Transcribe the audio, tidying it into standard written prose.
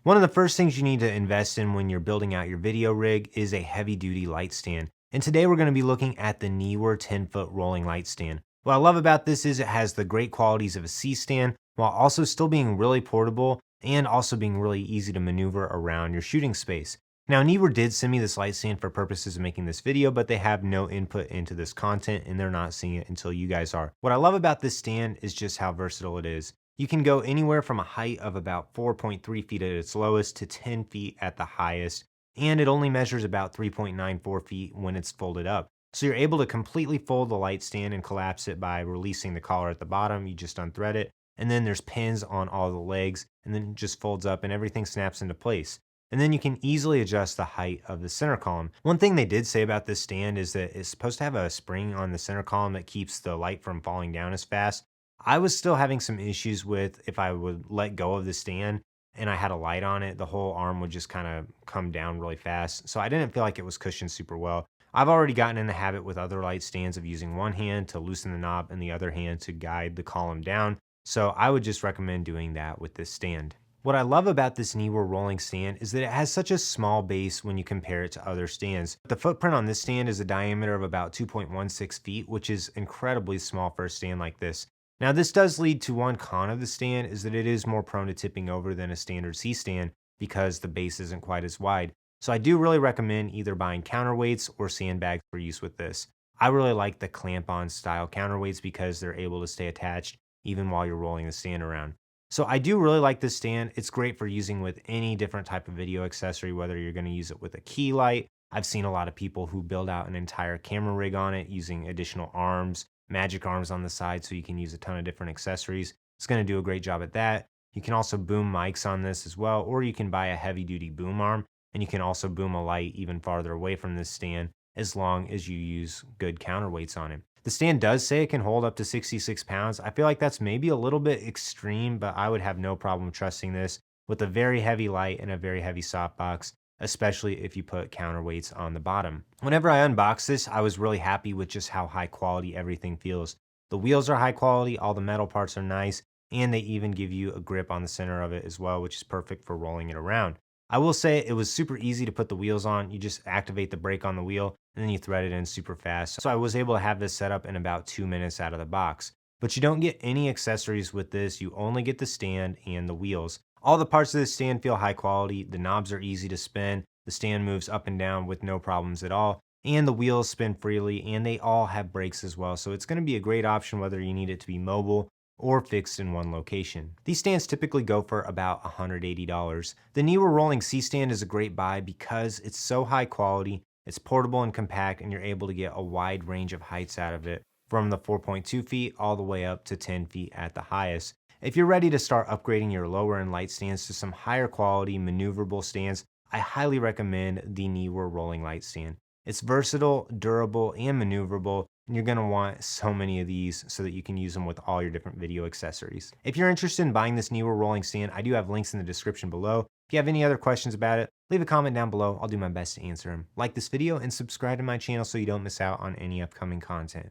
One of the first things you need to invest in when you're building out your video rig is a heavy duty light stand. And today we're going to be looking at the Neewer 10-foot rolling light stand. What I love about this is it has the great qualities of a C-stand while also still being really portable and also being really easy to maneuver around your shooting space. Now, Neewer did send me this light stand for purposes of making this video, but they have no input into this content and they're not seeing it until you guys are. What I love about this stand is just how versatile it is. You can go anywhere from a height of about 4.3 feet at its lowest to 10 feet at the highest, and it only measures about 3.94 feet when it's folded up. So you're able to completely fold the light stand and collapse it by releasing the collar at the bottom. You just unthread it, and then there's pins on all the legs, and then it just folds up and everything snaps into place. And then you can easily adjust the height of the center column. One thing they did say about this stand is that it's supposed to have a spring on the center column that keeps the light from falling down as fast. I was still having some issues with if I would let go of the stand and I had a light on it, the whole arm would just kind of come down really fast. So I didn't feel like it was cushioned super well. I've already gotten in the habit with other light stands of using one hand to loosen the knob and the other hand to guide the column down. So I would just recommend doing that with this stand. What I love about this Neewer rolling stand is that it has such a small base when you compare it to other stands. The footprint on this stand is a diameter of about 2.16 feet, which is incredibly small for a stand like this. Now, this does lead to one con of the stand is that it is more prone to tipping over than a standard C stand because the base isn't quite as wide. So I do really recommend either buying counterweights or sandbags for use with this. I really like the clamp-on style counterweights because they're able to stay attached even while you're rolling the stand around. So I do really like this stand. It's great for using with any different type of video accessory, whether you're going to use it with a key light. I've seen a lot of people who build out an entire camera rig on it using additional arms, magic arms on the side so you can use a ton of different accessories. It's going to do a great job at that. You can also boom mics on this as well, or you can buy a heavy duty boom arm and you can also boom a light even farther away from this stand as long as you use good counterweights on it. The stand does say it can hold up to 66 pounds. I feel like that's maybe a little bit extreme, but I would have no problem trusting this with a very heavy light and a very heavy softbox, especially if you put counterweights on the bottom. Whenever I unboxed this, I was really happy with just how high quality everything feels. The wheels are high quality, all the metal parts are nice, and they even give you a grip on the center of it as well, which is perfect for rolling it around. I will say it was super easy to put the wheels on. You just activate the brake on the wheel and then you thread it in super fast. So I was able to have this set up in about 2 minutes out of the box. But you don't get any accessories with this. You only get the stand and the wheels. All the parts of this stand feel high quality. The knobs are easy to spin. The stand moves up and down with no problems at all. And the wheels spin freely and they all have brakes as well. So it's going to be a great option whether you need it to be mobile or fixed in one location. These stands typically go for about $180. The Neewer Rolling C stand is a great buy because it's so high quality, it's portable and compact, and you're able to get a wide range of heights out of it, from the 4.2 feet all the way up to 10 feet at the highest. If you're ready to start upgrading your lower end light stands to some higher quality maneuverable stands, I highly recommend the Neewer Rolling Light Stand. It's versatile, durable, and maneuverable, and you're going to want so many of these so that you can use them with all your different video accessories. If you're interested in buying this Neewer rolling stand, I do have links in the description below. If you have any other questions about it, leave a comment down below. I'll do my best to answer them. Like this video and subscribe to my channel so you don't miss out on any upcoming content.